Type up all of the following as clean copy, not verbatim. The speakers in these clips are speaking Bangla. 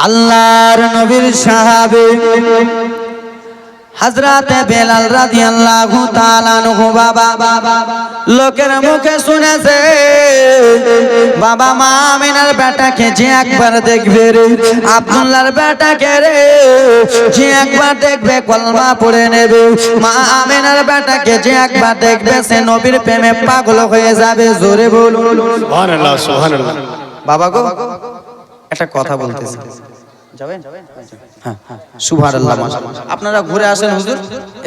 আল্লাহর নবীর সাহাবী হযরত বেলাল রাদিয়াল্লাহু তাআলা আনহু বাবা লোকের মুখে শুনেছে বাবা মা আমিনার বেটাকে যে একবার দেখবে রে, আব্দুল্লাহর বেটাকে রে যে একবার দেখবে কলমা পড়ে নেবে। মা আমিনার বেটাকে যে একবার দেখবে সে নবীর প্রেমে পাগল হয়ে যাবে। জোরে বলুন সুবহানাল্লাহ সুবহানাল্লাহ। বাবা গো একটা কথা বলতেছি, যাবেন? হ্যাঁ সুবহানাল্লাহ। আপনারা ঘুরে আসেন হুজুর,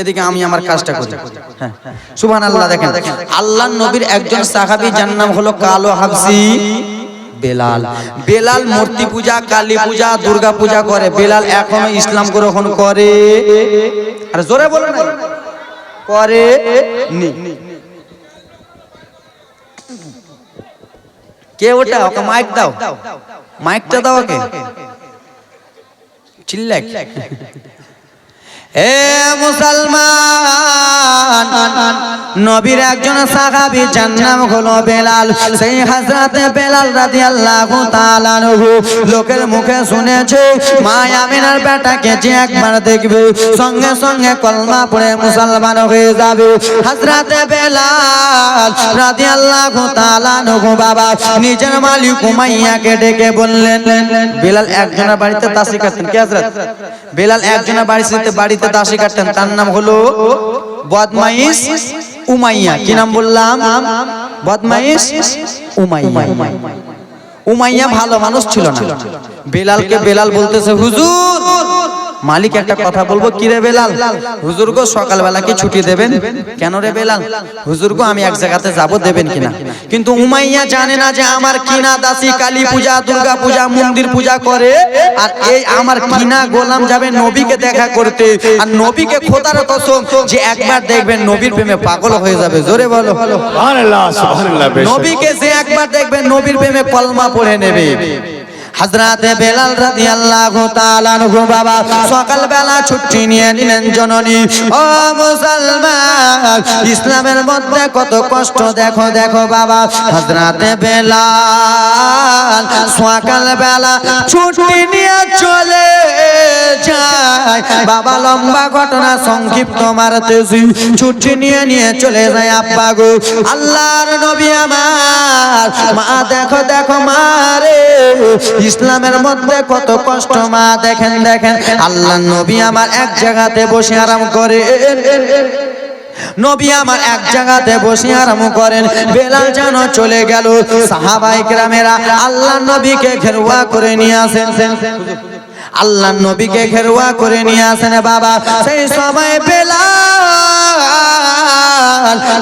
এদিকে আমি আমার কাজটা করি। হ্যাঁ সুবহানাল্লাহ। দেখেন আল্লাহর নবীর একজন সাহাবী যার নাম হলো কালো হাবশী বেলাল। বেলাল মূর্তি পূজা, কালী পূজা, দুর্গা পূজা করে। বেলাল এখনো ইসলাম গ্রহণ করে। আরে জোরে বলেন না, করে নি। কে ওটা? ওকে মাইক দাও, মাইকটা দাও ওকে। চিল্লাক এ মুসলমান, নবীর একজন সাহাবী যার নাম হলো বেলাল। সেই হযরত বেলাল রাদিয়াল্লাহু তাআলা আনহু লোকের মুখে শুনেছে মা আমিনার বেটাকে যে একবার দেখবে সঙ্গে সঙ্গে কলমা পড়ে মুসলমান হয়ে যাবে। হযরত বেলাল রাদিয়াল্লাহু তাআলা আনহু বাবা নিজের মালিক উমাইয়াকে ডেকে বললেন, বেলাল একজনের বাড়িতে দাসী কাটতেন। কে হযরত বেলাল একজনের বাড়িতে দাসী কাটতেন, তার নাম হলো বদমাইশ উমাইয়া। কি নাম বললাম? বদমাইশ উমাইয়া। উমাইয়া ভালো মানুষ ছিল না। বেলালকে বেলাল বলতেছে, হুজুর মালিক একটা কথা বলবো। কি রে বেলাল? হুজুর গো সকালবেলা কি ছুটি দেবেন? কেন রে বেলাল? হুজুর গো আমি এক জায়গাতে যাব, দেবেন কিনা? কিন্তু উমাইয়া জানে না যে আমার কিনা দাসী কালী পূজা, দুর্গা পূজা, মন্দির পূজা করে, আর এই আমার কিনা গোলাম যাবে নবীকে দেখা করতে। আর নবীকে খোদার কসম যে একবার দেখবেন নবীর প্রেমে পাগল হয়ে যাবে। জোরে বলো সুবহানাল্লাহ সুবহানাল্লাহ। নবীকে যে একবার দেখবেন নবীর প্রেমে কলমা পড়ে নেবে। হযরত বেলাল রাদিয়াল্লাহু তাআলা আনহু বাবা সকালবেলা ছুটি নিয়ে নিলেন। জননী ও মুসলমান, ইসলামের মধ্যে কত কষ্ট দেখো দেখো বাবা। হযরত বেলাল সকালবেলা ছুটি নিয়ে চলে যায় বাবা। লম্বা ঘটনা সংক্ষিপ্ত মারতেছি। ছুটি নিয়ে চলে যায় আব্বা গো। আল্লাহর নবী আমার মা দেখো দেখো মা রে, ইসলামের মধ্যে কত কষ্ট মা। দেখেন দেখেন আল্লাহর নবী আমার এক জায়গাতে বসে আরাম করে। নবী আমার এক জায়গাতে বসে আরাম করেন। বেলাল যেন চলে গেল। সাহাবায়ে কেরামেরা আল্লাহর নবীকে ঘেরুয়া করে নিয়ে আসেন। আল্লাহর নবীকে ঘেরুয়া করে নিয়ে আসেন বাবা। সেই সময় বেলাল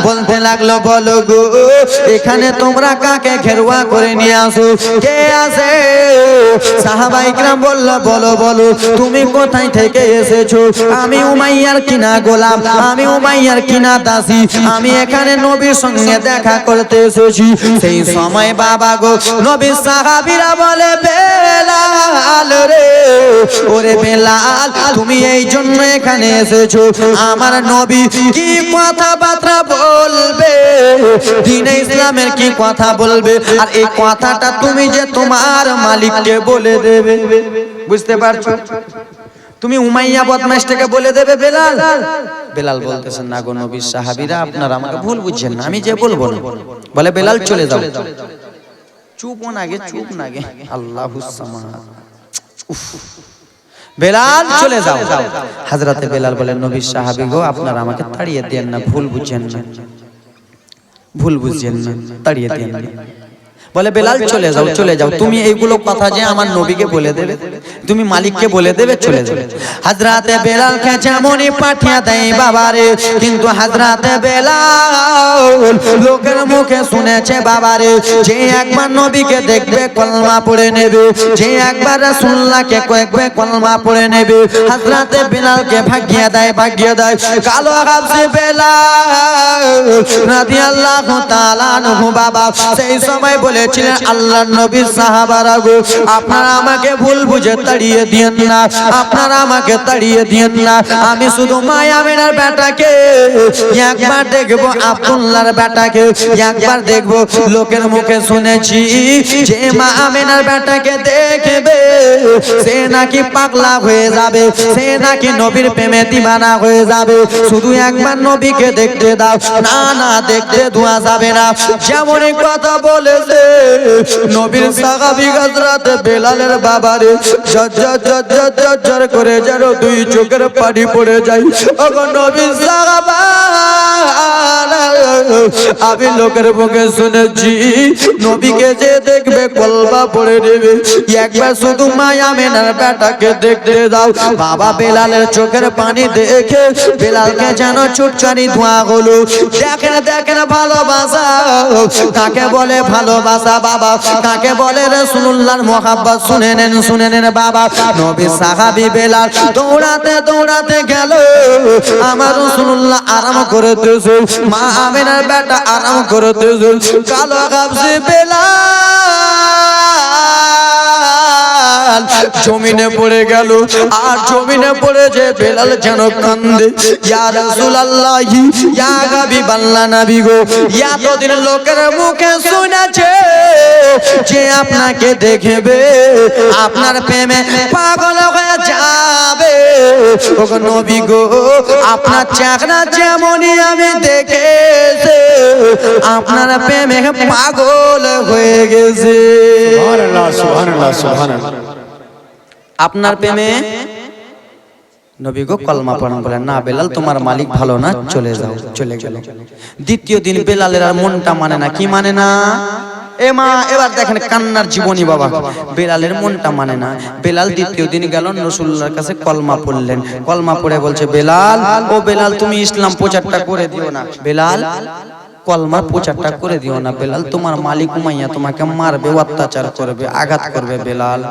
বলতে লাগলো, বলো গো এখানে তোমরা কাকে ঘেরুয়া করে নিয়ে আসো? কে আছে? সাহাবায়ে কেরাম বলল, বলো বলো তুমি কোথায় থেকে এসেছো? আমি উমাইয়ার কিনা গোলাম, আমি উমাইয়ার কিনা দাসী, আমি এখানে নবীর সঙ্গে দেখা করতে এসেছি। সেই সময় বাবা গো নবীর সাহাবীরা বলে, বেলাল রে, ওরে বেলাল তুমি এই জন্য এখানে এসেছো, আমার নবী কি কথাবার্তা বলবে, দ্বীন ইসলামের কি কথা বলবে, আর এই কথাটা তুমি যে তোমার মালিককে বলে দেবে। বুঝতে পারছো? তুমি উমাইয়া বদমাইশটাকে বলে দেবে বেলাল। বেলাল বলতেছেন, না গো নবীর সাহাবীরা আপনারা আমাকে ভুল বুঝছেন না, আমি যে বলবো না। বলে বেলাল চলে যাও। চুপ নাগে, চুপ নাগে। আল্লাহুস সামাদ। বেলাল চলে যাও। হযরতে বেলাল বলেন, নবীর সাহাবী গো আপনারা আমাকে তাড়িয়ে দেন না, ভুল বুঝছেন না, ভুল বুঝছেন না, তাড়িয়ে দেন না। বলে বেলাল চলে যাও, চলে যাও। তুমি এইগুলো কথা যে আমার নবীকে বলে দেবে, তুমি মালিককে বলে দেবে, চলে যাবে। হযরতে বেলালকে যেমনই পাঠিয়ে দেয় বাবারে, কিন্তু হযরতে বেলাল লোকের মুখে শুনেছে বাবারে যে একবার নবীকে দেখবে কলমা পড়ে নেবে, যে একবার রাসূলুল্লাহকে দেখবে কলমা পড়ে নেবে। হযরতে বেলালকে ভাগিয়ে দেয়, ভাগিয়ে দেয়। কালো হাবশী বেলাল রাদিয়াল্লাহু তাআলা আনহু বাবা সেই সময় বলে বলেছিলেন আল্লাহর নবীর সাহাবারা গো আপনারা আমাকে ভুল বুঝে তাড়িয়ে দিয়েন না, আপনারা আমাকে তাড়িয়ে দিয়েন না, আমি শুধু মা আমিনার বেটাকে একবার দেখবো, আব্দুল্লাহর বেটাকে একবার দেখবো। লোকের মুখে শুনেছি যে মা আমিনার বেটাকে দেখবে সে নাকি পাগলা হয়ে যাবে, সে নাকি নবীর প্রেমে দিওয়ানা হয়ে যাবে। শুধু একবার নবীকে দেখতে দাও। না না, দেখতে দেওয়া যাবে না। যেমনই কথা বলেছে নবীর সাহাবী হযরত বেলালের বাবারে ঝরঝর ঝরঝর ঝরঝর করে যেন দুই চোখের পানি পড়ে যায়। ওগো নবীর সাহাবা, আমি লোকের মুখে শুনেছি নবীকে যে দেখবে কলবা পড়ে নেবে। একবার শুধু মা আমিনার বেটাকে দেখতে দাও। বাবা বেলালের চোখের পানি দেখে বেলালকে যেন চুটচানি ধোঁয়া হলো। দেখেন দেখেন ভালোবাসা কাকে বলে, ভালোবাসা বাবা কাকে বলে, রাসূলুল্লাহর মুহাব্বত শুনে নেন বাবা। নবী সাহাবী বেলাল দৌড়াতে দৌড়াতে গেল, আমার রাসূলুল্লাহ আরাম করতেছে, মা আমিনার বেটা আরাম করতেছে। কালো গাবসে বেলাল জমিনে পড়ে গেল, আর জমিনে পড়ে যে বেলাল যেন কান্দে, ইয়া রাসূলুল্লাহ ইয়া হাবিবাল্লাহ নবী গো, এতদিন লোকের মুখে শুনেছে যে আপনাকে দেখবে আপনার প্রেমে পাগল হয়ে যাবে। ওগো নবী গো, আপনার চেহারা যেমনই আমি দেখেছি আপনার প্রেমে পাগল হয়ে গেছে। সুবহানাল্লাহ সুবহানাল্লাহ সুবহানাল্লাহ। আপনার প্রেমে নবী গো কলমা পড়েন, বলেন না বেলাল তোমার মালিক ভালো না, চলে যাও। চলে গেল। দ্বিতীয় দিন বেলালের আর মনটা মানে না। কি মানে না? এ মা, এবার দেখেন কান্নার জীবনী বাবা। বেলালের মনটা মানে না। বেলাল দ্বিতীয় দিন গেল রাসূলুল্লাহর কাছে, কলমা পড়লেন। কলমা পড়ে বলছে বেলাল, ও বেলাল তুমি ইসলাম প্রচারটা করে দিও না, বেলাল কলমার প্রচারটা করে দিও না। বেলাল তোমার মালিক উমাইয়া তোমাকে মারবে, অত্যাচার করবে, আঘাত করবে। বেলাল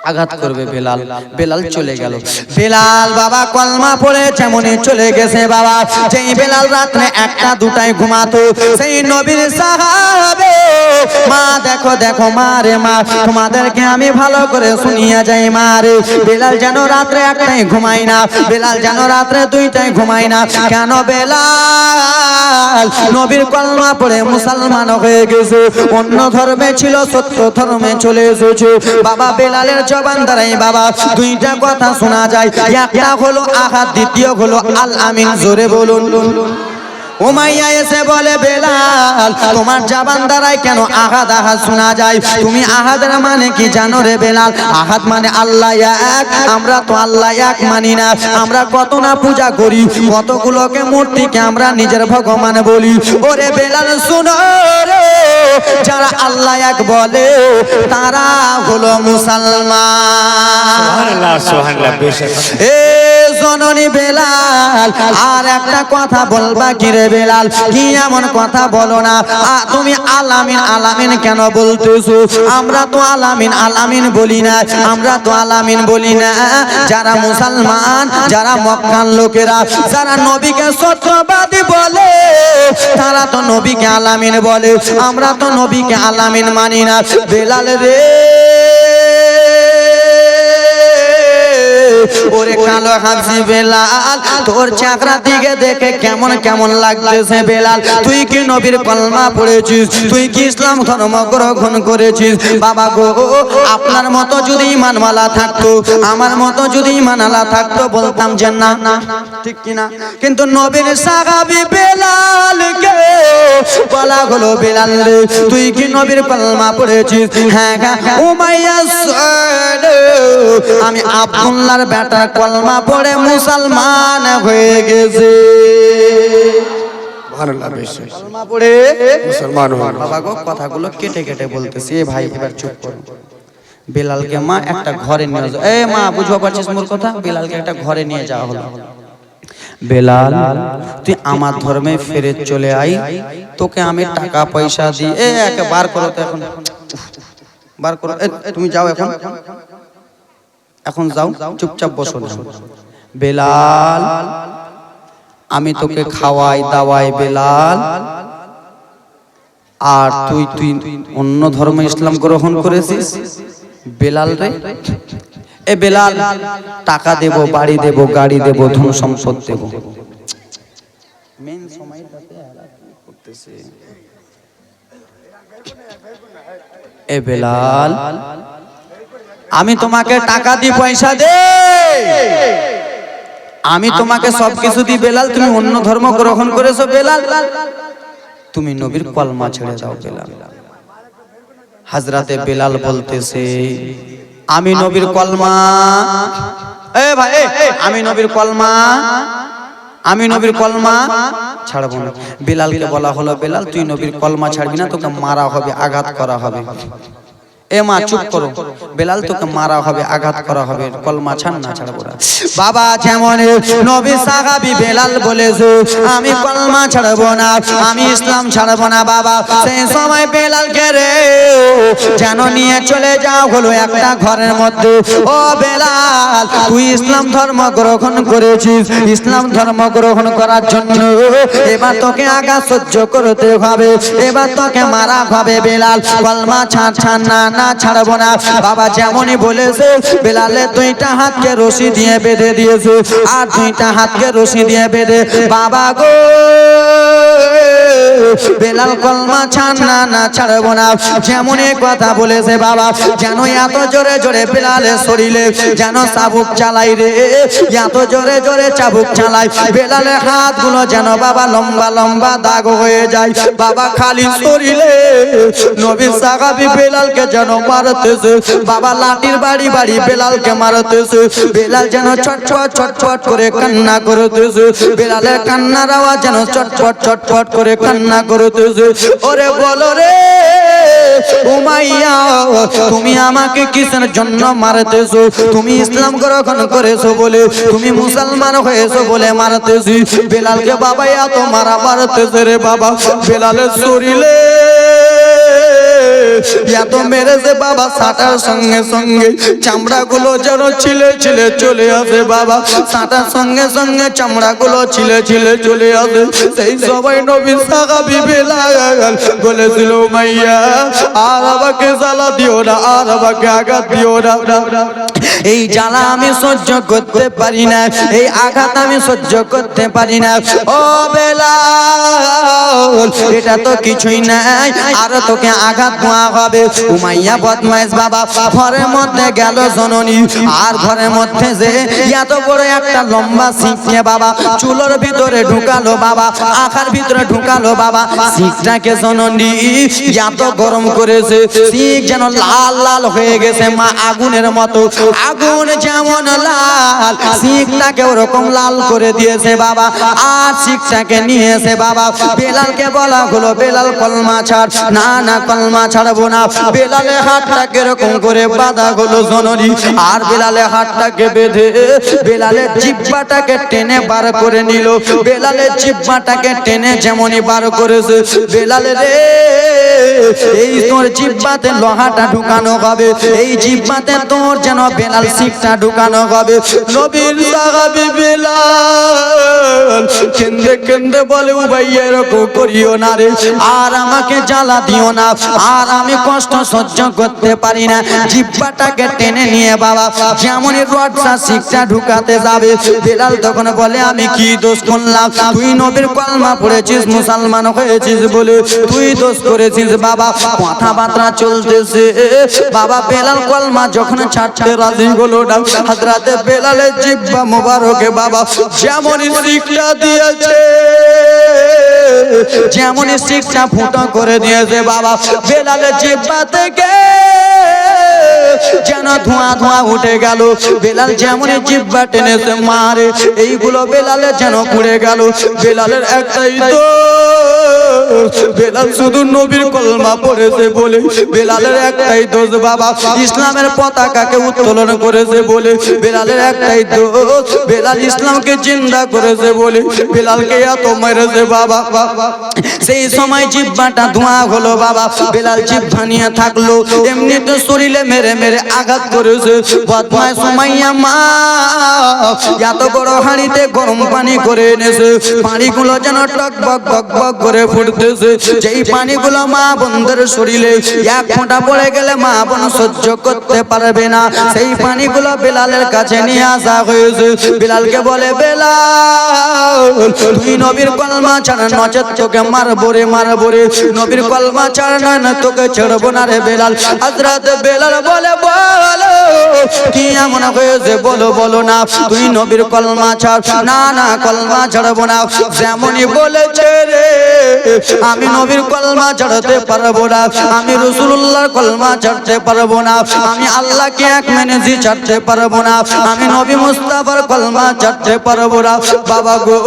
আঘাত করবে। বেলাল বেলাল চলে গেল। বেলাল বাবা কলমা পড়ে যেমনই চলে গেছে বাবা। যেই বেলাল রাত্রে একটা দুটায় ঘুমাতো, সেই নবীর সাহাবে মা দেখো দেখো মা রে মা, তোমাদেরকে আমি ভালো করে শুনিয়ে যাই মা রে। বেলাল যেন রাত্রে একটাই ঘুমায় না, বেলাল যেন রাত্রে দুইটাই ঘুমায় না। কেন? বেলাল নবীর কলমা পড়ে মুসলমান হয়ে গেছে, অন্য ধর্মে ছিল সত্য ধর্মে চলে এসেছে বাবা। বেলালের জবান দ্বারাই বাবা দুইটা কথা শোনা যায়, একটা হলো আহাদ, দ্বিতীয় হলো আল আমিন। জোরে বলুন। উমাইয়া এসে বলে বেলাল তোমার জবান দ্বারাই কেন আহাদ আহাদ শোনা যায়? তুমি আহাদের মানে কি জানো রে বেলাল? আহাদ মানে আল্লাহ এক। আমরা তো আল্লাহ এক মানি না, আমরা কত না পূজা করি, কতগুলোকে মূর্তিকে আমরা নিজের ভগবান বলি। ওরে বেলাল শুনো রে, যারা আল্লাহ এক বলে তারা হলো মুসলমান। সুবহানাল্লাহ সুবহানাল্লাহ। এ জননী বেলাল, আর একটা কথা বলবা কি রে বেলাল? কি এমন কথা বলো না? তুমি আলামিন আলামিন কেন বলতেছো? আমরা তো আলামিন আলামিন বলি না, আমরা তো আলামিন বলি না। যারা মুসলমান, যারা মক্কার লোকেরা, যারা নবীকে সত্যবাদী বলে তারা তো নবীকে আলামিন বলে, আমরা তো নবীকে আলামিন মানি না। বেলাল রে, ওরে কালো হাবশি বেলাল, তোর চাকরা দিকে দেখে কেমন কেমন লাগতেছে বেলাল? তুই কি নবীর কলমা পড়েছিস? তুই কি ইসলাম ধর্ম গ্রহণ করেছিস? বাবা গো, আপনার মতো যদি ঈমানওয়ালা থাকতো, আমার মতো যদি ঈমানওয়ালা থাকতো, বলতাম যে না না, ঠিক কিনা? কিন্তু নবীর সাহাবী বেলালকে বলা হলো বেলাল রে, তুই কি নবীর কলমা পড়েছিস? হ্যাঁ হ্যাঁ। উমাইয়া আমি আব্দুল্লাহর বেটা কলমা পড়ে মুসলমান হয়ে গেছে। সুবহানাল্লাহ। বেশি কলমা পড়ে মুসলমান হন। বাবা গো কথাগুলো কেটে কেটে বলতেছি। এ ভাই এবার চুপ করো। বেলালকে মা একটা ঘরে নিয়ে যাও। এ মা, বুঝতে পারছিস মোর কথা? বেলালকে একটা ঘরে নিয়ে যাওয়া হলো। বেলাল তুই আমার ধর্মে ফিরে চলে আই, তোকে আমি টাকা পয়সা দিই। এ একে বার করো তো, এখন বার করো। তুমি যাও, এখন এখন যাও, চুপচাপ বসো না। বেলাল আমি তোকে খাওয়াই দাওয়াই। বেলাল আর তুই অন্য ধর্ম ইসলাম গ্রহণ করেছিস বেলাল রে। এ বেলাল, টাকা দেব, বাড়ি দেব, গাড়ি দেব, ধন সম্পদ দেব। এ বেলাল, আমি তোমাকে টাকা দিই, পয়সা দে, আমি তোমাকে সবকিছু দিই বেলাল, তুমি অন্য ধর্ম গ্রহণ করেছো বেলাল, তুমি নবীর কলমা ছেড়ে দাও বেলাল। হযরতে বেলাল বলতেছে, আমি নবীর কলমা, এ ভাই আমি নবীর কলমা, আমি নবীর কলমা ছাড়বো না। বেলালকে বলা হলো, বেলাল তুই নবীর কলমা ছাড়বি না, তোকে মারা হবে, আঘাত করা হবে। এ মা চুপ করো, বেলাল তোকে মারা হবে, আঘাত করা হবে, কলমা ছাড় না, ছাড়বো না। বাবা যেমন নবী সাহাবী বেলাল বলেছে আমি কলমা ছাড়বো না, আমি ইসলাম ছাড়বো না। বাবা সেই সময় বেলালকে রে যেন নিয়ে চলে যাও হলো একটা ঘরের মধ্যে। ও বেলাল, তুই ইসলাম ধর্ম গ্রহণ করেছিস, ইসলাম ধর্ম গ্রহণ করার জন্য এবার তোকে আঘাত সহ্য করতে হবে, এবার তোকে মারা হবে। বেলাল কলমা ছাড় না, না ছাড়বো না। বাবা যেমনই বলেছে বেলালের দুইটা হাতকে রশি দিয়ে বেঁধে দিয়েছে, আর দুইটা হাতকে রশি দিয়ে বেঁধে বাবা গো বেলাল কলমা ছাড় না, না ছাড়বো না। যেমনই কথা বলেছে বাবা, যেন এত জোরে জোরে বেলালের শরীরে যেন চাবুক চালাই রে, এত জোরে জোরে চাবুক চালাই, বেলালের হাতগুলো যেন বাবা লম্বা লম্বা দাগ হয়ে যায়। বাবা খালি শরীরে নবী সাহাবী বেলালকে যেন মারতেছে, বাবা লাঠির বাড়ি বাড়ি বেলালকে মারতেছে। বেলাল যেন ছটফট ছটফট করে কান্না করতেছে, বেলালের কান্নার আওয়াজ যেন ছটফট ছটফট করে কান্না করতেছে। ওরে বলো রে উমাইয়া, তুমি আমাকে কিসের জন্য মারতেছো? তুমি ইসলাম গ্রহণ করেছো বলে, তুমি মুসলমান হয়েছো বলে মারতেছি। বেলালকে বাবা এত মারা মারতেছে রে বাবা, বেলালের শরীরে এত মেরেছে বাবা, সাটার সঙ্গে সঙ্গে চামড়া গুলো যেন ছিলে ছিলে চলে আসে বাবা, সাটার সঙ্গে সঙ্গে চামড়া গুলো ছিলে ছিলে চলে আসে। সেই সবাই নবী সাহাবী বেলাল বলেছিল মাইয়া আর আমাকে জ্বালা দিও না, আর আমাকে আঘাত দিও না, এই জ্বালা আমি সহ্য করতে পারি না, এই আঘাত আমি সহ্য করতে পারি না। ও বেলাল এটা তো কিছুই নাই, আর তোকে আঘাত দেওয়া হবে। উমাইয়া বদমাইশ বাবা ঘরের মধ্যে গেল জননী, আর ঘরের মধ্যে যে এত বড় একটা লম্বা শিক নিয়ে বাবা চুলোর ভিতরে ঢুকালো বাবা, আখার ভিতরে ঢুকালো বাবা। শিকটাকে জননী এত গরম করেছে, শিক যেন লাল লাল হয়ে গেছে মা আগুনের মতো, আগুন যেমন লাল শিকটাকে ওরকম লাল করে দিয়েছে বাবা। আর শিকটাকে নিয়েছে বাবা, বেলালকে বলা হলো বেলাল কলমা ছাড়, না না কলমা ছাড়বো না। বেলালের হাতটাকে এরকম করে বাঁধা হলো জননী, আর বেলালের হাতটাকে বেঁধে বেলালের জিহ্বাটাকে টেনে বার করে নিল। বেলালের জিহ্বাটাকে টেনে যেমনই বার করেছে, বেলালের রে এই তোর জিহ্বাতে লোহাটা ঢুকানো হবে, এই জিহ্বাতে তোর যেন বেলাল শিকটা ঢুকানো হবে। নবীর সাহাবী বেলাল কেন্দে কেন্দে বলে ও ভাইয়া এরকম করিও না রে, আর আমাকে জ্বালা দিও না, আর আমি কষ্ট সহ্য করতে পারি না। জিহ্বাটাকে টেনে নিয়ে বাবা যেমনই রডটা শিকটা ঢুকাতে যাবে, বেলাল তখন বলে আমি কি দোষ করলাম? তুই নবীর কলমা পড়েছিস, মুসলমান হয়েছিস বলে তুই দোষ করেছিস বাবা। কথাবার্তা চলতেছে বাবা, বেলাল কলমা যখন ছাড়তে রাজি হলো না, হযরতে বেলালের জিহ্বা মোবারকে বাবা যেমনই শিকটা দিয়েছে, যেমনই শিকটা ফুটো করে দিয়েছে বাবা, বেলালের জিহ্বা থেকে যেন ধোঁয়া ধোঁয়া উঠে গেল। বেলাল যেমনই জিহ্বা টেনেছে মারে, এইগুলো বেলালের যেন পুড়ে গেল। বেলালের একটাই দোষ, বেলাল শুধু নবীর কলমা পড়েছে বলে, বেলালের একটাই দোষ বাবা, ইসলামের পতাকাকে উত্তোলন করেছে বলে বেলালের একটাই দোষ, বেলাল ইসলামকে জিন্দা করেছে বলে বেলালকে এত মেরেছে বাবা। সেই সময় জিহ্বাটা ধোঁয়া হলো বাবা, বেলাল জিহ্বা নিয়ে থাকলো, এমনি তো শরীরে মেরে মেরে আঘাত করেছে। বদমাইশ সুমাইয়া মা এত বড় হাঁড়িতে গরম পানি করে এনেছে, পানিগুলো যেন টক বক বক বক করে ফুটতেছে, যেই পানিগুলো মা বোনদের শরীরে এক ফোঁটা পড়ে গেলে মা বোন সহ্য করতে পারবে না, সেই পানিগুলো বেলালের কাছে নিয়ে আসা হয়েছে। বেলালকে বলে, বেলাল তুই নবীর কলমা ছাড়, নচেত তোকে মারবো রে মারবো রে, নবীর কলমা ছাড় না তোকে ছাড়বো না রে বেলাল। হযরত বেলাল বলে, বলো কি এমন হয়েছে, বলো বলো না, তুই নবীর কলমা ছাড়। না না কলমা ছাড়বো না, যেমনই বলেছে রে আমি নবীর কলমা ছাড়তে পারবো না, আমি রাসূলুল্লাহর কলমা ছাড়তে পারবো না, আমি আল্লাহকে এক মেনেছি ছাড়তে পারবো না, আমি নবী মুস্তাফার কলমা ছাড়তে পারবো না। বাবা গো,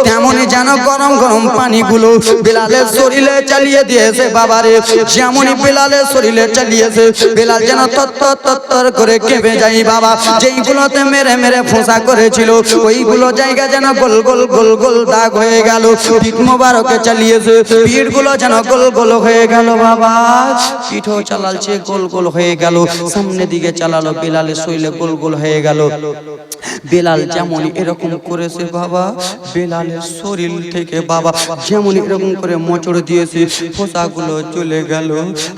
তেমনই যেন গরম গরম পানিগুলো বেলালের শরীরে চালিয়ে দিয়েছে বাবারে, যেমনই বেলালের শরীরে চালিয়েছে বেলাল যেন তত্তর তত্তর করে কেঁপে যাই বাবা। যেইগুলোতে মেরে মেরে ফোঁসা করেছিল ওইগুলো জায়গা যেন গোল গোল গোল গোল দাগ হয়ে গেল। পিঠ মোবারকে চালিয়েছে, পিঠগুলো যেন গোল গোল হয়ে গেল বাবা, পিঠও চালাচ্ছে গোল গোল হয়ে গেল, সামনে দিকে চালালো বেলালের শরীরে গোল গোল হয়ে গেল। বেলাল যেমন এরকম করেছে বাবা, বেলালের শরীর থেকে বাবা যেমন এরকম করে মোচড় দিয়েছে, ফোঁসাগুলো চলে গেল।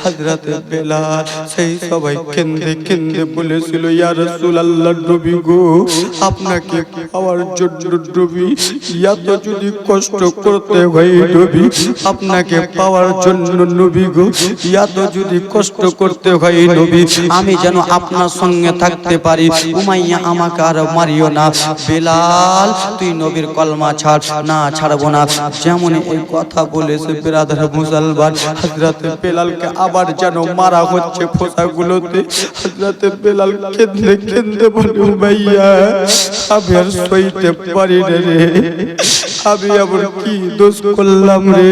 হযরতে বেলাল সেই সবাই কেঁদে কেঁদে বলেছিল, ইয়া রাসূলুল্লাহ নবী গো, আপনাকে পাওয়ার জন্য নবী এত যদি কষ্ট করতে হয় নবী, আপনাকে পাওয়ার জন্য নবী গো এত যদি কষ্ট করতে হয় নবী, আমি যেন আপনার সঙ্গে থাকতে পারি, উমাইয়া আমাকে আর মারিও না। বেলাল তুই নবীর কলমা ছাড়, না ছাড়বো না। যেমন এই কথা বলেছে বিরাদর মুসলমান, হযরতে বেলালকে আবার যেন মারা হচ্ছে ফোঁসাগুলোতে। হযরতে বেলাল কেঁদে কেঁদে বলে, উমাইয়া আমি আর সইতে পারি না রে, আমি আবার কি দোষ করলাম রে,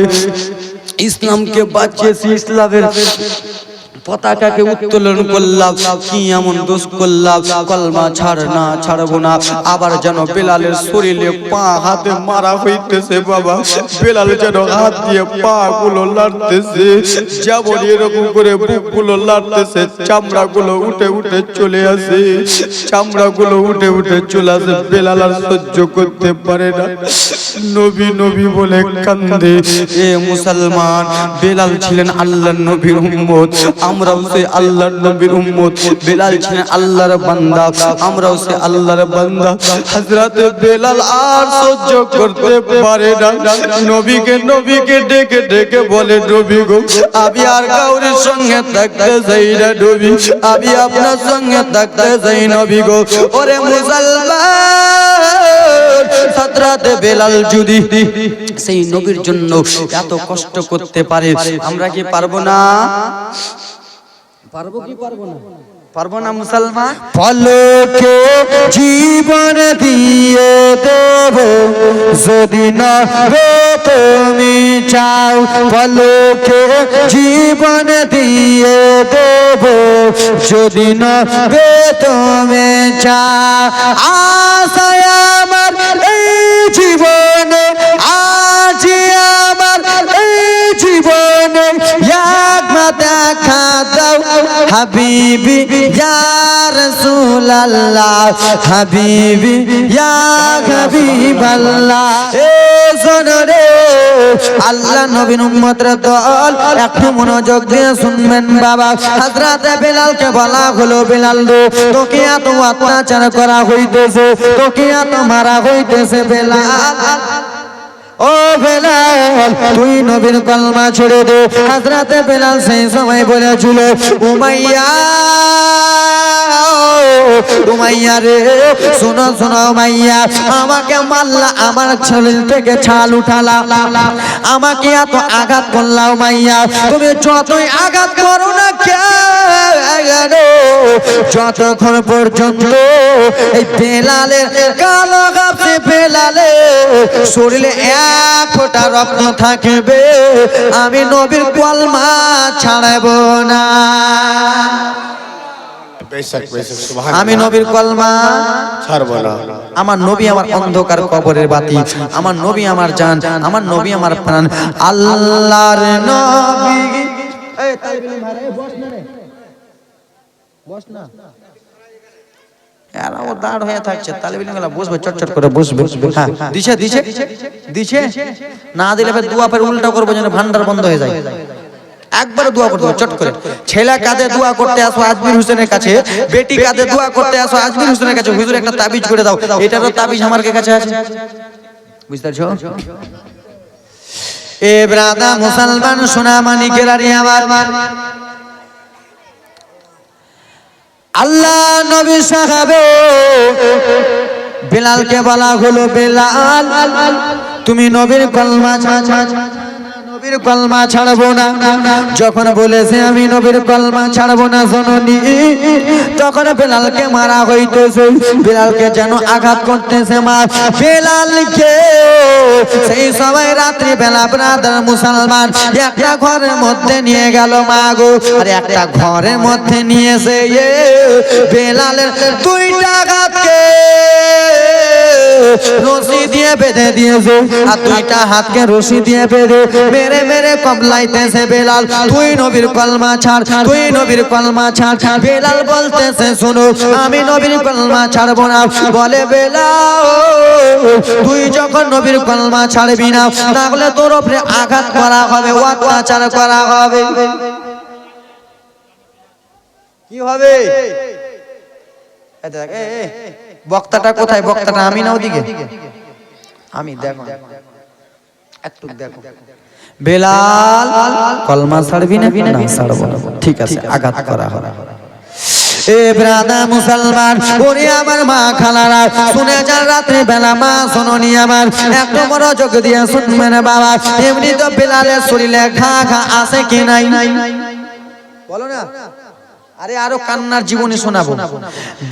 ইসলামকে বাঁচিয়েছি, ইসলামের পতাকাকে উত্তোলন করলাম, কি এমন দোষ করলাম, কলমা ছাড় না ছাড়বো না। আবার যেন বেলালের শরীরে পা হাতে মারা হইতেছে বাবা, বেলাল যেন হাত দিয়ে পা গুলো লাড়তেছে, যেমন এরকম করে বুক গুলো লাড়তেছে, চামড়া গুলো উঠে উঠে চলে আসে, চামড়া গুলো উঠে উঠে চলে আসে। বেলাল আর সহ্য করতে পারে না, নবী নবী বলে কান্দে। এ মুসলমান, বেলাল ছিলেন আল্লাহর নবীর উম্মত, আমরাও সে আল্লাহর নবীর উম্মত। বেলাল ছিলেন আল্লাহর বান্দা, আমরাও সে আল্লাহর বান্দা। হযরতে বেলাল আর সহ্য করতে পারে না, নবীকে নবীকে ডেকে ডেকে বলে, নবী গো আমি আর কাউরির সঙ্গে থাকতে চাই না নবী, আমি আপনার সঙ্গে থাকতে চাই নবী গো। ওরে মুসলমান, হযরতে বেলাল যদি সেই নবীর জন্য এত কষ্ট করতে পারে, আমরা কি পারবো না? পারবো কি পারবো না? পারবো না মুসলমান? পলকে জীবন দিয়ে দেব যদি না তুমি চাও, পলকে জীবন দিয়ে দেব যদি না তুমি চাও। আশায় আমার এই জীবনে, আজ আমার এই জীবনে একবার দেখা দাও হাবিবি ইয়া রাসূলুল্লাহ, হাবিবি ইয়া হাবিবাল্লাহ। এ শোনো রে আল্লাহ নবীর উম্মতের দল, একটু মনোযোগ দিয়ে শুনবেন বাবা। হযরতে বেলালকে বলা হলো, বেলাল রে তোকে এত অত্যাচার করা হইতেছে, তোকে এত মারা হইতেছে বেলাল, ও বেলাল তুই নবীর কলমা ছেড়ে দে। হযরতে বেলাল সেই সময় বলেছিল, উমাইয়া উমাইয়া রে শোনো শোনো উমাইয়া, আমাকে মারলা, আমার শরীর থেকে ছাল উঠালা, আমাকে এত আঘাত করলা উমাইয়া, তুমি যতই আঘাত করো না কেন, যতক্ষণ পর্যন্ত এই বেলালের কালো গাছে বেলালের শরীরে এক ফোঁটা রক্ত থাকবে, আমি নবীর কলমা ছাড়বো না। আমি নবীর কলমা ছাড়বো না। আমার নবী আমার অন্ধকার কবরের বাতি, আমার নবী আমার জান, আমার নবী আমার প্রাণ। আল্লাহর নবী, এই তাইবিল মারে বস না রে, বস না, এরা ওর দাঁড় হয়ে থাকছে, তালিব ইলমগুলো বসবে, চটচট করে বসবে। হ্যাঁ, দিছে দিছে দিছে, না দিলে ফের দোয়া ফের উল্টা করবো যেন ভান্ডার বন্ধ হয়ে যায়। একবারে দোয়া করতে হবে চট করে। ছেলে কাঁধে দোয়া করতে আসো আজমির হোসেনের কাছে, বেটি কাঁধে দোয়া করতে আসো আজমির হোসেনের কাছে, হুজুর একটা তাবিজ করে দাও। এটারও তাবিজ আমার কাছে আছে, বুঝতে পারছো? এ ব্রাদা মুসলমান সোনা মানিকের আরে আমার আল্লাহ নবী সাহাবে বেলালকে বলা হলো, বেলাল তুমি নবীর কলমা নবীর কলমা ছাড়বো না। যখন বলেছে আমি নবীর কলমা ছাড়বো না জননী, তখন বেলালকে মারা হইতেছে, বেলালকে যেন আঘাত করতেছে মা বেলালকে। সেই সময় রাত্রি বেলা ব্রাদার মুসলমান একটা ঘরের মধ্যে নিয়ে গেল মা গো, আর একটা ঘরের মধ্যে নিয়েছে বেলালের দুইটা হাতকে রশি দিয়ে বেঁধে দিয়েছে, আর দুইটা হাতকে রশি দিয়ে বেঁধে মেরে মেরে কবলাইতেছে বেলাল, তুই নবীর কলমা ছাড়, তুই নবীর কলমা ছাড়। বেলাল বলতেছে শোনো আমি নবীর কলমা ছাড়বো না। বলে বেলাল তুই যখন নবীর কলমা ছাড়বি না, তাহলে তোর উপরে আঘাত করা হবে, অত্যাচার করা হবে। কি হবে? বক্তাটা কোথায়? বক্তাটা আমি না ওদিকে? আমি, দেখো একটু দেখো। বেলাল কলমা ছাড়বি না? না ছাড়বো না। ঠিক আছে, আঘাত করা হবে। এ ব্রাদা মুসলমান, ওরে আমার মা খালারা শুনে যান রাত্রে বেলা মা শোনি আমার, একটু মনোযোগ দিয়ে শুনবেন বাবা। এমনি তো বেলালের শরীরে ঘা ঘা আছে কি নাই? বলো না, আরে আরো কান্নার জীবনী শোনাবো।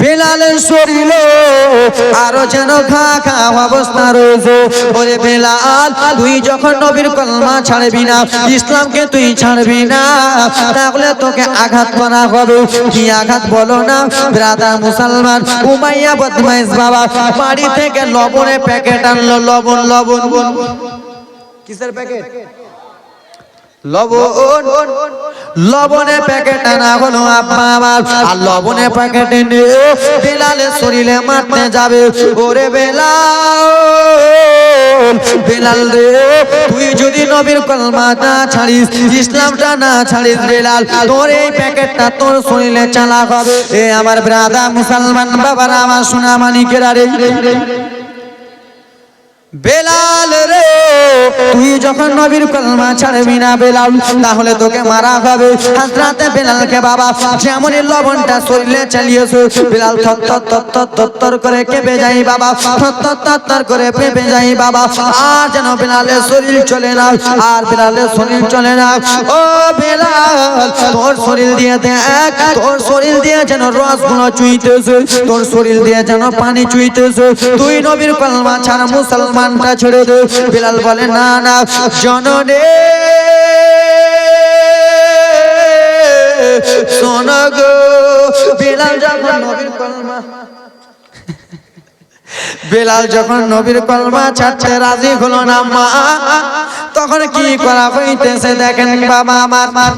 বেলালের শরীরে আরো যেন ঘা ঘা অবস্থা রয়েছে। ওরে বেলাল তুই যখন নবীর কলমা ছাড়বি না, ইসলামকে তুই ছাড়বি না, তাহলে তোকে আঘাত করা হবে। কি আঘাত বলো না ব্রাদার মুসলমান? উমাইয়া বদমাইশ বাবা বাড়ি থেকে লবণের প্যাকেট আনলো, লবণ লবণ কিসের প্যাকেট? লবণ, লবণের প্যাকেট আনা হলো আব্বা আমার, আর লবণের প্যাকেটে নিয়ে বেলালের শরীরে মারতে যাবে। ওরে বেলাল, বেলাল রে তুই যদি নবীর কলমা না ছাড়িস, ইসলামটা না ছাড়িস বেলাল, তোর এই প্যাকেটটা তোর শরীরে চালা হবে। এ আমার ব্রাদা মুসলমান বাবারা আমার সোনা মানিকেরা রে, বেলাল রে তুই যখন নবীর কলমা ছাড়বি না বেলাল, তাহলে তোকে মারা হবে। হযরতে বেলালকে বাবা যেমনই লবণটা শরীরে চালিয়েছে, বেলাল থর করে কেঁপে যায় বাবা, থর করে কেঁপে যায় বাবা। আর যেন বেলালের শরীর চলে না, আর বেলালের শরীর চলে না। ও বেলাল তোর শরীর দিয়ে দেখ, তোর শরীর দিয়ে যেন রসগুলো চুইতেছে, তোর শরীর দিয়ে যেন পানি চুইতেছে। তুই নবীর কলমা ছাড়া মুসলমানটা ছেড়ে দে। বেলাল বলে না না জননে শোন গো, বেলাল যখন নবীর কলমা, বেলাল যখন নবীর কলমা ছাড়তে রাজি হলো না মা, তখন কি করা হইতেছে দেখেন বাবা আমার।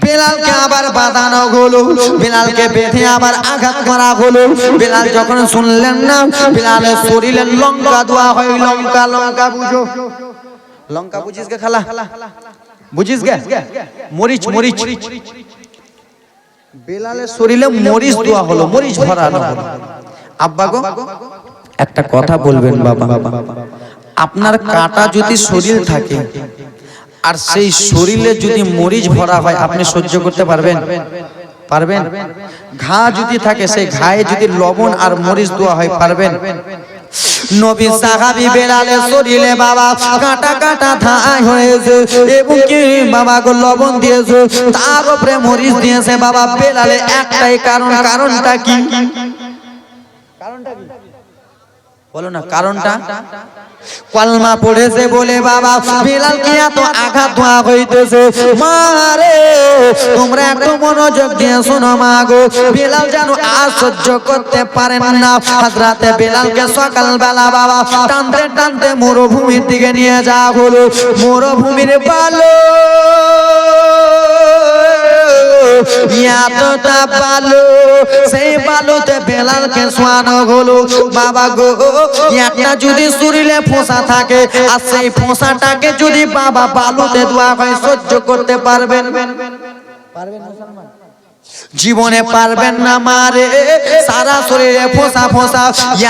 বেলালকে আবার বাঁধানো হলো, বেলালকে বেঁধে আবার আঘাত করা হলো। বেলাল যখন শুনলেন না, বেলালের শরীরে লঙ্কা দেওয়া হয়। লঙ্কা, লঙ্কা বুঝো? লঙ্কা বুঝিস গে খালা? বুঝিস গে? মরিচ, মরিচ। বেলালের শরীরে মরিচ দেওয়া হলো, মরিচ ভরানো হলো। আব্বা গো একটা কথা বলবেন বাবা, আপনার কাটা যদি শরীর থাকে আর সেই শরীরে যদি মরিচ ভরা হয়, আপনি সহ্য করতে পারবেন? পারবেন? ঘা যদি থাকে সেই ঘায়ে যদি লবণ আর মরিচ দেওয়া হয়, পারবেন? নবী সাহাবী বেলালের শরীরে বাবা কাটা কাটা ধাই হয়েছে, এবং কি বাবা গো লবণ দিয়েছে, তার উপরে মরিচ দিয়েছে বাবা। বেলালে একটাই কারণ, কারণটা কি? কারণটা কি বলো না? কারণটা কলমা পড়েছে বলে বাবা বেলালকে এত আঘাত দেওয়া হইতেছে। মারে তোমরা একটু মনোযোগ দিয়ে শোনো মা গো, বেলাল যেন আর সহ্য করতে পারেন না। হযরতে বেলালকে সকালবেলা বাবা টানতে টানতে মরুভূমির দিকে নিয়ে যাওয়া হলো। মরুভূমির বালু এতটা বালু, সেই বালুতে বেলালকে শোয়ানো হলো। বাবা গো, একটা যদি শরীরে ফোঁসা থাকে আর সেই ফোঁসাটাকে যদি বাবা বালুতে ধোয়া হয়, সহ্য করতে পারবেন? জীবনে পারবেন না মারে। সারা শরীরে ফোঁসা ফোঁসা,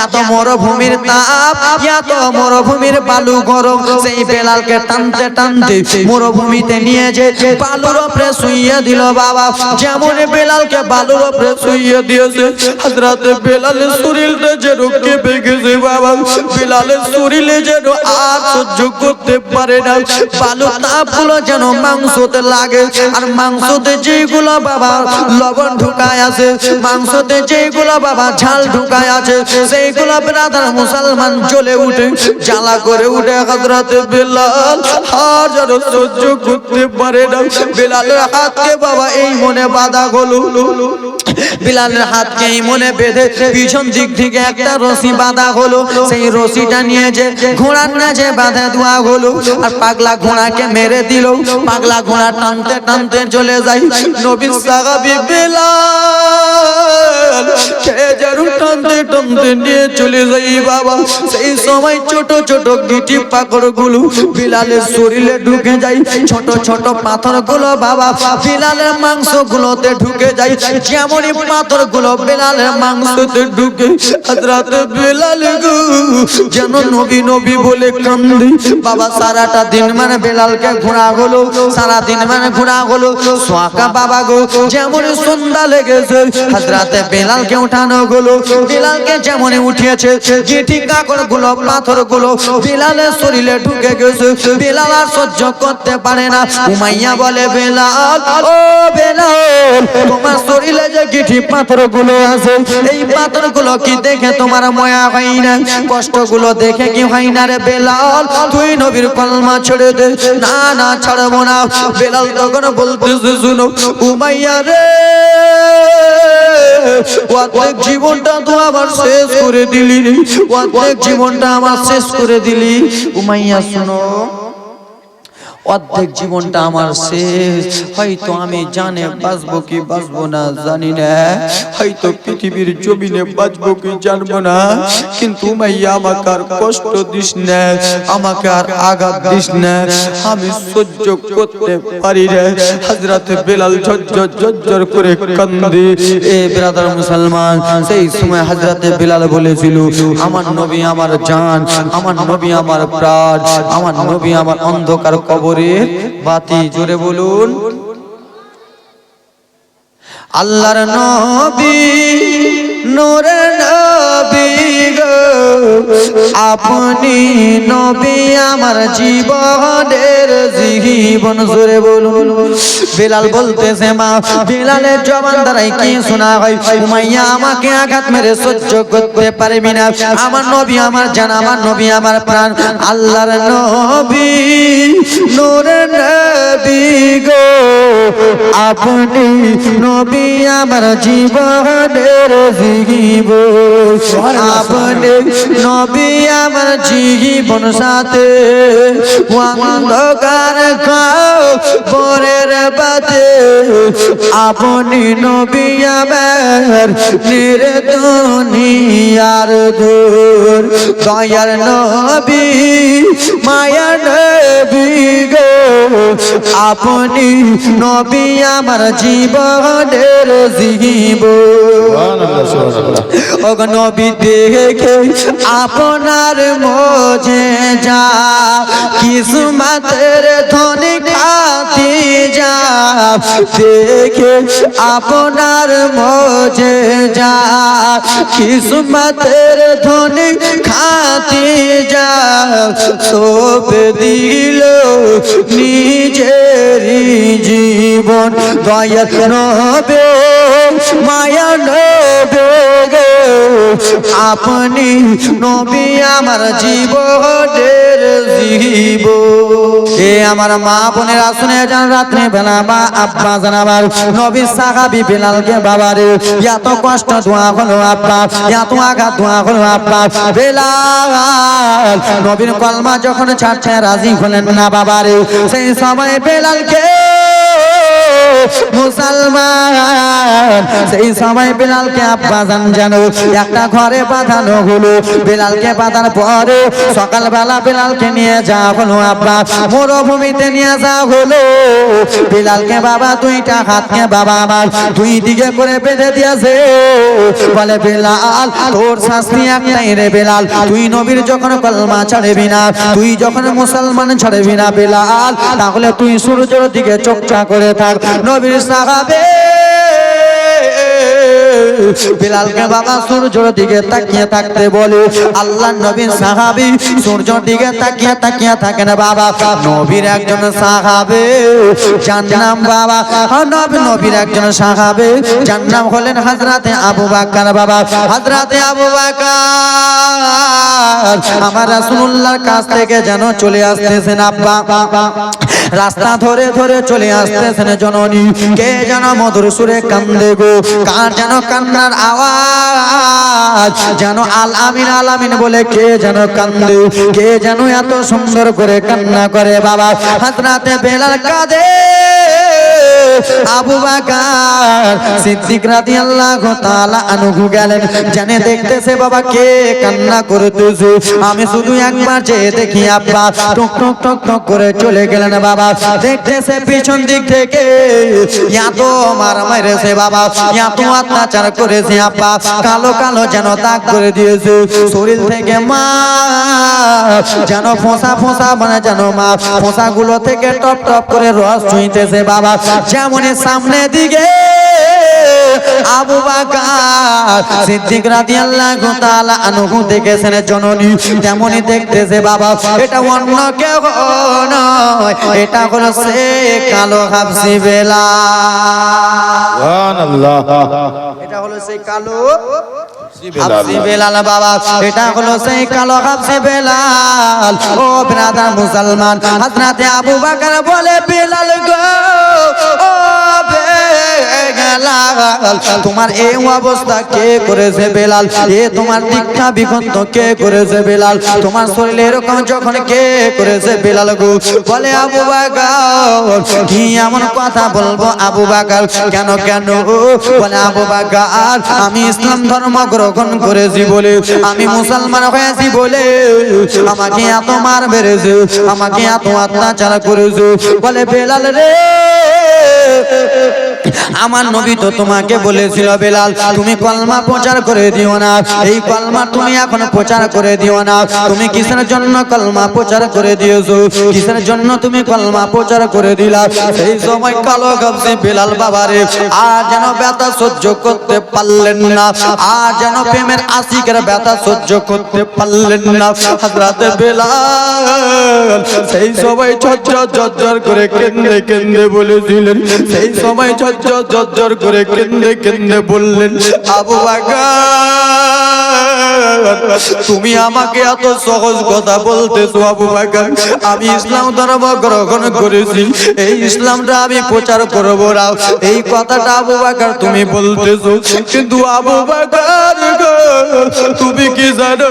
এত মরুভূমির তাপ, এত মরুভূমির বালু গরম। সেই বেলালকে টানতে টানতে মরুভূমিতে নিয়ে যে বালুর উপরে শুইয়ে দিল বাবা। যেমন বেলালকে বালুর উপরে শুইয়ে দিয়েছে, হযরত বেলালের শরীরটা যেন কেঁপে গেছে বাবা। বেলালের শরীরে যেন আর সহ্য করতে পারে না। বালু তাপগুলো যেন মাংসতে লাগে, আর মাংসতে যেগুলো বাবা লবণ ঢুকায় আছে, মাংসতে যেগুলো বাবা ঝাল ঢুকায় আছে, সেইগুলো ব্রাদার মুসলমান জ্বলে উঠে, জ্বালা করে উঠে। হযরত বেলাল আর যেন সহ্য করতে পারে না। বেলালের হাতকে বাবা এই মনে বাঁধা হলো, বেলালের হাতকে এই মনে বেঁধে পিছন দিক থেকে একটা রশি বাঁধা হলো। সেই রশিটা নিয়ে যে ঘোড়ার নাচে বাঁধা দেওয়া হলো, আর পাগলা ঘোড়াকে মেরে দিল। পাগলা ঘোড়া টানতে টানতে চলে যায়। নবীর সাহাবী বেলাল কে যেন টানতে টানতে নিয়ে চলে যায় বাবা। সেই সময় ছোট ছোট গিটি পাথর গুলো বেলালের শরীরে ঢুকে যায়। ছোট ছোট পাথর গুলো বাবা বেলালের মাংস গুলোতে ঢুকে যায়। যেমনই পাথর গুলো বেলালের মাংসতে ঢুকে, হযরত বেলাল গো যেন নবী নবী বলে কান্দে বাবা। সারাটা দিন মানে বেলালকে ঘোরা হলো, সারা দিন মানে ঘোরা হলো। সোয়াকা বাবা গো যেমন সন্ধ্যা লেগেছে, হযরত বেলালকে উঠানো হলো। বেলালকে যেমন উঠিয়েছে, গিটি কাকড় গুলো পাথর গুলো বেলালের শরীরে ঢুকে গেছে। বেলাল আর সহ্য করতে পারে না। উমাইয়া বলে, বেলাল ও বেলাল, তোমার শরীরে যে গিটি পাথর গুলো আছে, এই পাথর গুলো কি দেখে তোমার মায়া হয় না? কষ্ট গুলো দেখে কি হয় না রে বেলাল? তুই নবীর কলমা ছেড়ে দে। না না, ছাড়বো না। বেলাল তখন বলতেছে, শুনো উমাইয়া রে, অর্ধেক জীবনটা তো আমার শেষ করে দিলি, অর্ধেক জীবনটা আমার শেষ করে দিলি। উমাইয়া শুনো, অর্ধেক জীবনটা আমার শেষ। হয়তো আমি জানে বাঁচবো কি বাঁচবো না জানি না, হয়তো পৃথিবীর জমিনে বাঁচবো কি জানবো না, কিন্তু মাইয়া আমাকে আর কষ্ট দিস না, আমাকে আর আঘাত দিস না, আমি সহ্য করতে পারি না। হযরত বেলাল ঝরঝর ঝরঝর করে কান্দে। এ ব্রাদার মুসলমান, সেই সময় হযরত বেলাল বলেছিল, আমার নবী আমার জান, আমার নবী আমার প্রাণ, আমার নবী আমার অন্ধকার কবরের বাতি। জোরে বলুন, আল্লাহর নবী নূরের নবী গো, আপনি নবী আমার জীবনের জীবন। জোরে বলুন। বেলাল বলতেছে, মা বেলালের জবান দ্বারাই কি শোনা হয়, উমাইয়া আমাকে আঘাত মেরে সহ্য করতে পারবি না, আমার নবী আমার জান, আমার নবী আমার প্রাণ, আল্লাহর নবী নূরের নবী গো, আপনি নবী আমার জীবনের জীবন, আপনি নবী আমার জীবন সাথে, অন্ধকার কবরের বাতে, আপনি নবী আমার নির্দুনিয়ার দূর, দয়ার নবী মায়ার নবী গো, আপনি নবী আমার জীবনের জীবন। ও নবী দেখে আপনার মোজেজা, কিসমতের ধনী খাতি যা, দেখে আপনার মোজেজা, কিসমতের ধনী খাতি যা, সব দিল নিজেরই জীবন, দয়া নবে মায়া নবে গো, আপনি নবী আমার জীবনের জীবন। এ আমার মা বোনেরা শুনে যান, রাত্রে বেলা মা আব্বা জানাবার নবী সাহাবী বেলালকে বাবারে এত কষ্ট দোয়া হলো আব্বা, এত আঘাত দোয়া হলো আব্বা। বেলাল নবীর কলমা যখন ছাড়ছে রাজি হলেন না বাবারে, সেই সময় বেলালকে মুসলমান সেই সময় বেলালকে আব্বাজান জানো একটা ঘরে বাঁধানো হলো বেলালকে বাঁধার পরে সকালবেলা বেলালকে নিয়ে যাওয়া হলো আব্বা মরুভূমিতে নিয়ে যাওয়া হলো বেলালকে বাবা দুইটা হাতকে বাবা আমার দুই দিকে করে বেঁধে দিয়েছে বলে বেলাল তোর শাস্তি একটাই রে বেলাল তুই নবীর যখন কলমা ছাড়বি না তুই যখন মুসলমান ছাড়বি না বেলাল তাহলে তুই সূর্যের দিকে চোখটা করে থাক নবীর সাহাবে বেলালকে বাবা সূর্যের দিকে তাকিয়ে থাকতে বলে আল্লাহ নবীর সাহাবী সূর্যের দিকে তাকিয়ে তাকিয়ে থাকেন বাবা নবীর একজন সাহাবে যার নাম বাবা নবীর একজন সাহাবে যার নাম হলেন হযরতে আবু বকর বাবা হযরতে আবু বকর আমার রাসূলুল্লাহর কাছ থেকে যেন চলে আসতেছেন আব্বা রাস্তা ধরে ধরে চলে আসতেছেন জননী কে যেন মধুর সুরে কান্দে গো কার যেন কান্নার আওয়াজ যেন আল আমিন বলে কে যেন কান্দে কে যেন এত সুন্দর করে কান্না করে বাবা হযরতে বেলাল কাঁদে আবু বকর সিদ্দিক রাদিয়াল্লাহু তাআলা আনহু গেলেন জানে দেখতেছে বাবা কে কান্না করতেছে আমি শুধু একবার চেয়ে দেখি আব্বা টক টক টক টক করে চলে গেলেন বাবা দেখতেছে পিছন দিক থেকে এত মার মেরেছে বাবা এত অত্যাচার করেছে আব্বা কালো কালো যেন দাগ করে দিয়েছে শরীর থেকে মা যেন ফোঁসা ফোঁসা মানে যেন মা ফোঁসা গুলো থেকে টপ টপ করে রস চুইতেছে বাবা যেমনই সামনে দিকে আবু বকর সিদ্দিক রাদিয়াল্লাহু তাআলা আনহু দেখেছেন জননী তেমনই দেখতেছে বাবা এটা অন্য কেউ নয় এটা হলো সে কালো হাবশী বেলাল সুবহানাল্লাহ এটা হলো সেই কালো হাবশী বেলাল বাবা এটা হলো সেই কালো হাবশী বেলাল ও ব্রাদার মুসলমান হযরতে আবু বকর বলে বেলাল গো ও বেলাল তোমার এই অবস্থা কে করেছে বেলাল এ তোমার দীক্ষা বিকন্ত কে করেছে বেলাল তোমার শরীরে এরকম যখন কে করেছে বেলাল গো বলে আবু বকর কি এমন কথা বলবো আবু বকর কেন কেন বলে আবু বকর আমি ইসলাম ধর্ম গ্রহণ করেছি বলে আমি মুসলমান হয়েছি বলে আমাকে এত মার মেরেছে আমাকে এত অত্যাচার করেছে বলে বেলাল রে আমার নবী তো তোমাকে বলেছিল বেলাল তুমি কলমা প্রচার করে দিও না এই কলমা তুমি এখন প্রচার করে দিও না তুমি কিসের জন্য কলমা প্রচার করে দিয়েছো কিসের জন্য তুমি কলমা প্রচার করে দিলা সেই সময় কালো হাবশী বেলাল বাবারে আর যেন ব্যথা সহ্য করতে পারলেন না আর যেন প্রেমের আশিকের ব্যথা সহ্য করতে পারলেন না হযরতে বেলাল সেই সময় ঝরঝর করে কেঁদে কেঁদে বলেছিলেন সেই সময় ঝরঝর করে কেঁদে কেঁদে বললেন আবু বকর তুমি আমাকে এত সহজ কথা বলতেছো আবু বকর আমি ইসলাম ধর্ম গ্রহণ করেছি এই ইসলামটা আমি প্রচার করব না এই কথাটা আবু বকর তুমি বলতেছো কিন্তু আবু বকর গো তুমি কি জানো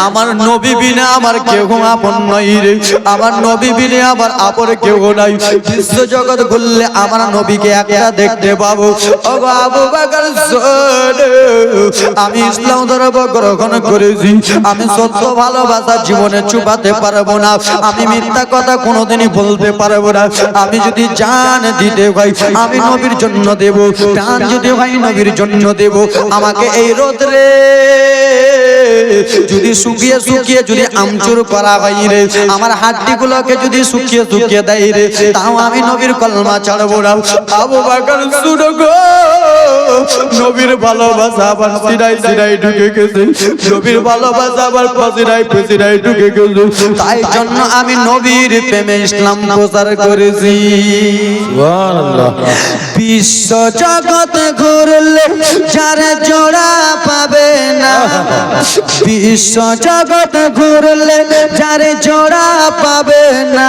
আমার নবী বিনা আমার কেউ আপন নাই রে আমার নবী বিনা আমার আপন কেউ নাই বিশ্ব জগৎ ঘুরলে আমার নবীকে একটা দেখতে পাবো ও আবু বকর আমি ইসলাম ধর্ম গ্রহণ করেছি আমি সত্য ভালোবাসা জীবনে চুপাতে পারবো না আমি মিথ্যা কথা কোনোদিনই বলতে পারবো না আমি যদি জান দিতে ভাই আমি নবীর জন্য দেব জান যদি ভাই নবীর জন্য দেব আমাকে এই রোদরে যদি শুকিয়ে শুকিয়ে যদি আমচুর করা হয় রে আমার হাড্ডিগুলোকে যদি শুকিয়ে শুকিয়ে দেয় রে তাও আমি নবীর কলমা ছাড়বো না আবু বকর শুনো গো নবীর ভালোবাসা আবার সিনাই সিনাই ঢুকে গেছে নবীর ভালোবাসা আবার পজিরাই পজিরাই ঢুকে গেছে তাই জন্য আমি নবীর প্রেমে ইসলাম প্রচার করেছি সুবহানাল্লাহ বিশ্ব জগৎ ঘুরলে যার জোড়া পাবে না বিশ্ব জগৎ ঘুরলে যার জোড়া পাবে না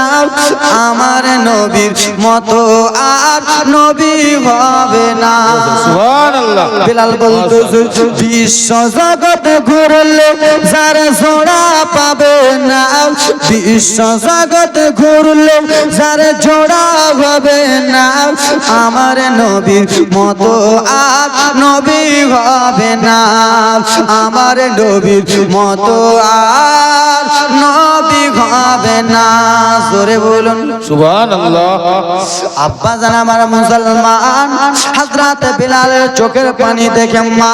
আমার নবীর মতো আর নবী হবে না সুবহানাল্লাহ সুবহানাল্লাহ। বেলাল বলতেছে বিশ্ব জগৎ ঘুরলে যারা জোড়া পাবে না, বিশ্ব জগৎ ঘুরলে যারা জোড়া হবে না, আমার নবীর মতো আর নবী হবে না, আমার নবীর মতো আর নবী হবে না। জোরে বলুন সুবহানাল্লাহ। আব্বা জান আমার মুসলমান, হযরত বিলালের চোখের পানি দেখে মা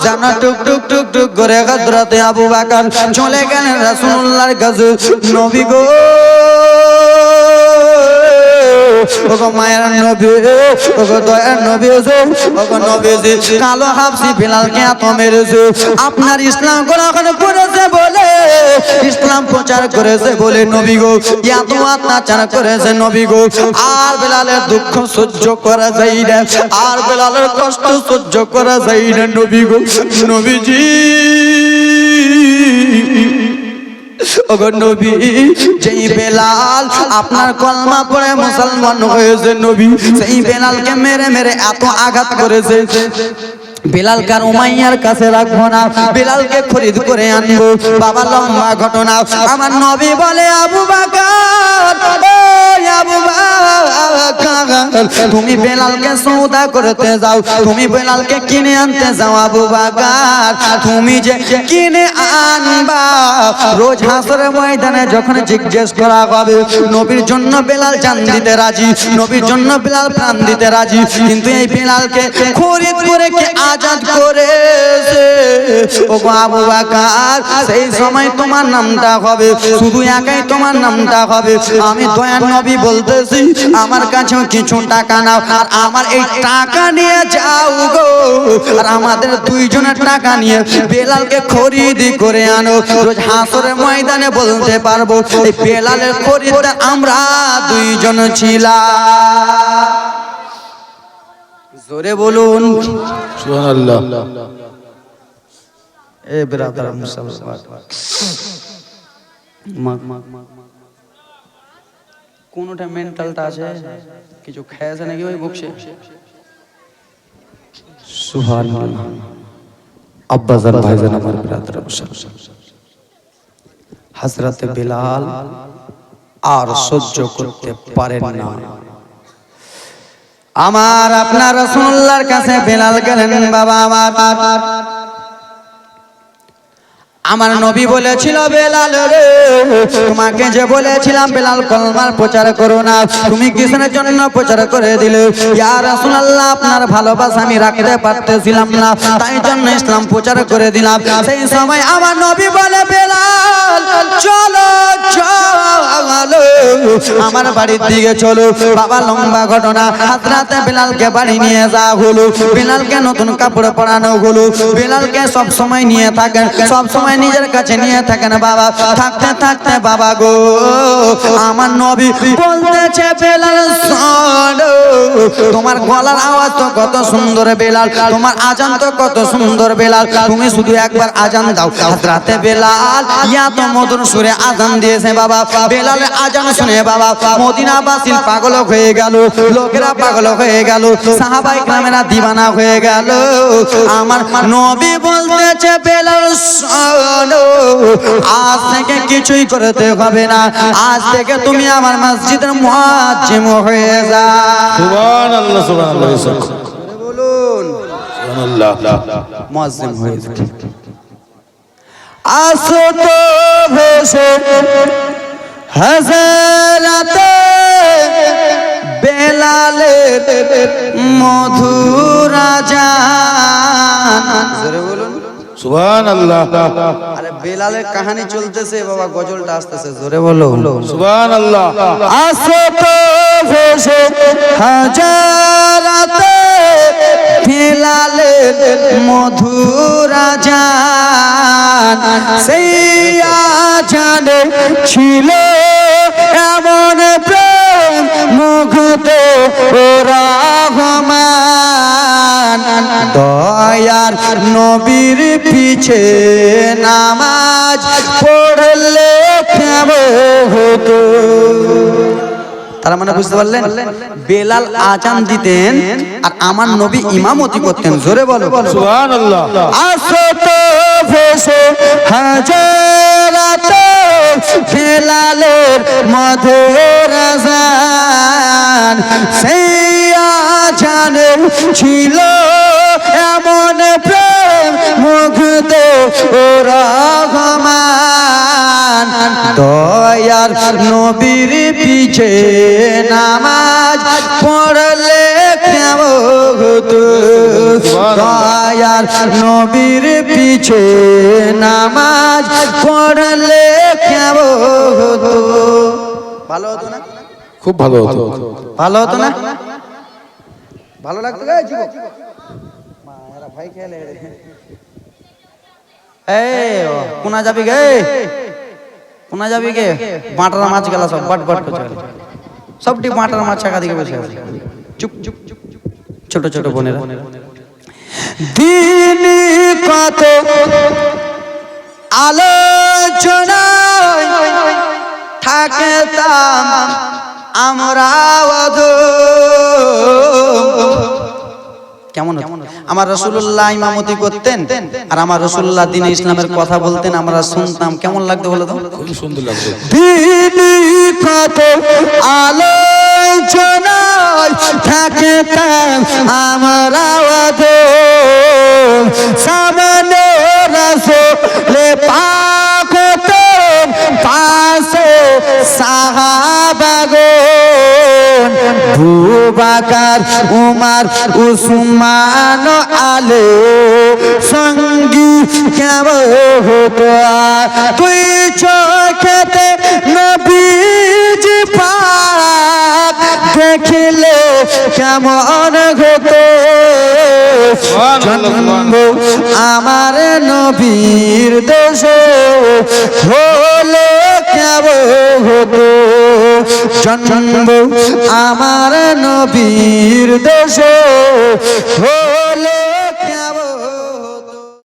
জানা টুক টুক টুক টুক করে হযরত আবু বকর চলে গেলেন রাসূলুল্লাহর কাছে। নবী গো, ওগো মায়ের নবী, ওগো দয়ার নবী, ওগো নবীজি কালো হাফসি বিলালকে এত মেরেছে, আপনার ইসলাম গ্রহণ করেছে বলে, ইসলাম প্রচার করেছে বলে নবী গো এত অত্যাচার করেছে নবী গো, আর বিলালের দুঃখ সহ্য করা যায় না, আর বিলালের কষ্ট সহ্য করা যায় না নবী গো। নবীজি ওগো নবী, যেই বেলাল আপনার কলমা পড়ে মুসলমান হয়েছে নবী, সেই বেলালকে মেরে মেরে এত আঘাত করেছে, বেলাল কার উমাইয়ার কাছে রাখবো না, বেলালকে খরিদ করে আনবো। বাবা লম্বা ঘটনা, আমার নবী বলে আবু বকর, ও আবু বকর, তুমি বেলালকে সওদা করতে যাও, তুমি বেলালকে কিনে আনতে যাও আবু বকর, তুমি যে কিনে আনবা রোজ হাসরের ময়দানে যখন জিজ্ঞেস করা হবে নবীর জন্য বেলাল জান দিতে রাজি, নবীর জন্য বেলাল প্রাণ দিতে রাজি, কিন্তু এই বেলালকে খরিদ করে কে আজাদ করেছে, ও আবু বকর, সেই সময় তোমার নামটা হবে, শুধু একাই তোমার নামটা হবে। আমি দয়ার নবী বলতেছি আমার কাছেও কিছু টাকা নাও, আর আমার এই টাকা নিয়ে যাও গো, আর আমাদের দুইজনের টাকা নিয়ে বেলালকে খরিদি করে আনো, রোজ হাসরের ময়দানে বলতে পারবো এই বেলালের খরিদদার আমরা দুইজন ছিলাম। জোরে বলুন সুবহানাল্লাহ। এ ব্রাদার মুসলমান, কোনটা মেন্টালটা আছে, কিছু খেয়েছে নাকি ওই বক্সে? সুবহানাল্লাহ। আব্বাজান ভাইজান আমার ব্রাদার মুসলমান, হযরত বিলাল আর সহ্য করতে পারেন না, আমার আপনার রাসূলুল্লাহর কাছে বেলাল গেলেন। বাবা আমার নবী বলেছিল বেলাল রে, তোমাকে যে বলেছিলাম বেলাল কলমার প্রচার করো না, তুমি কিসের জন্য প্রচার করে দিলে? ইয়া রাসূলুল্লাহ, আপনার ভালোবাসা আমি রাখতে পারতেছিলাম না, তাই জন্য ইসলাম প্রচার করে দিলাম। সেই সময় আমার নবী বলে বেলাল চলো চলো আমার বাড়ির দিকে চলো। বাবা লম্বা ঘটনা, হযরত বেলালকে বাড়ি নিয়ে যাওয়া হলো, বেলালকে নতুন কাপড় পরানো হলো, বেলালকে সব সময় নিয়ে থাকেন, সব সময় নিজের কাছে নিয়ে থাকেন। বাবা থাকতে থাকতে বাবা গো আমার নবী বলতেছে বেলাল শোনো, তোমার গলার আওয়াজ তো কত সুন্দর বেলাল, তোমার আজান তো কত সুন্দর বেলাল, তুমি শুধু একবার আজান দাও। হযরত বেলাল ইয়া তো মধুর সুরে আজান দিয়েছে। বাবা বেলালের আজান শুনে বাবা মদিনাবাসীর পাগল হয়ে গেল, লোকেরা পাগল হয়ে গেল, সাহাবায়ে কেরামেরা দিওয়ানা হয়ে গেল। আমার নবী বলতেছে বেলাল শোনো, আজ থেকে কিছুই করতে হবে না, আজ থেকে তুমি আমার মসজিদের মুয়াজ্জিম হয়ে যাও। সুবহানাল্লাহ সুবহানাল্লাহ বলুন সুবহানাল্লাহ। মুয়াজ্জিম হয়ে যাও। আসো তো ভেসে হযরত বেলালের মধুর আজান। জোরে বলুন সুবহানাল্লাহ। আরে বেলালের কাহিনী চলতেছে বাবা, গজলটা আসতেছে, জোরে বলো সুবহানাল্লাহ। আসো তো ভেসে হযরত বেলালের মধুর আজান, সেই আজানে ছিল এমন প্রেম মুগ্ধ রহমান, দয়ার নবীর পিছে নামাজ পড়লে কেমন হতো। তার মানে বুঝতে পারলেন, বেলাল আজান দিতেন আর আমার নবী ইমামতি করতেন। জোরে বলো সুবহানাল্লাহ। আসো তো ভেসে হাজারাতে বেলালের মধুর আজান, সেই আজানে ছিল এমন প্রেম মুগ্ধ ও রহমান। দয়ার নবীর পিছে নামাজ পড়লে কেমন হতো, দয়ার নবীর পিছে নামাজ পড়লে কেমন হতো। ভালো হতো না? খুব ভালো হতো। ভালো হতো না? ভালো লাগতো গে যুবক? মায়েরা ভাই খেলে রে। এই কোনা যাবি গে? কোনা যাবি গে? বাটার মাছ গেলা সব বট বট করে সবটি বাটার মাছ চাকা দিকে বসে আছে। চুপ চুপ চুপ, ছোট ছোট বোনেরা দিনী কত আলোচনায় থাকতাম আমরা কেমন আমার রাসূলুল্লাহ ইমামতি করতেন আর আমার রাসূলুল্লাহ দ্বীন ইসলামের কথা বলতেন, আমরা শুনতাম। কেমন লাগতো বলো তো? খুব সুন্দর লাগতো। দিনী কত আলোচনায় থাকতাম আমরা সামনে রাসূল পাক হতেন, পাশে সাহাবাগণ আবু বকর উমর উসমান আলী সঙ্গী কেমন হতো, তুই চোখেতে নবীজি পাক দেখিলে কেমন হতো। জন্ম আমার নবীর দেশে হলে কেমন হতো, জন্ম আমার নবীর দেশে হলে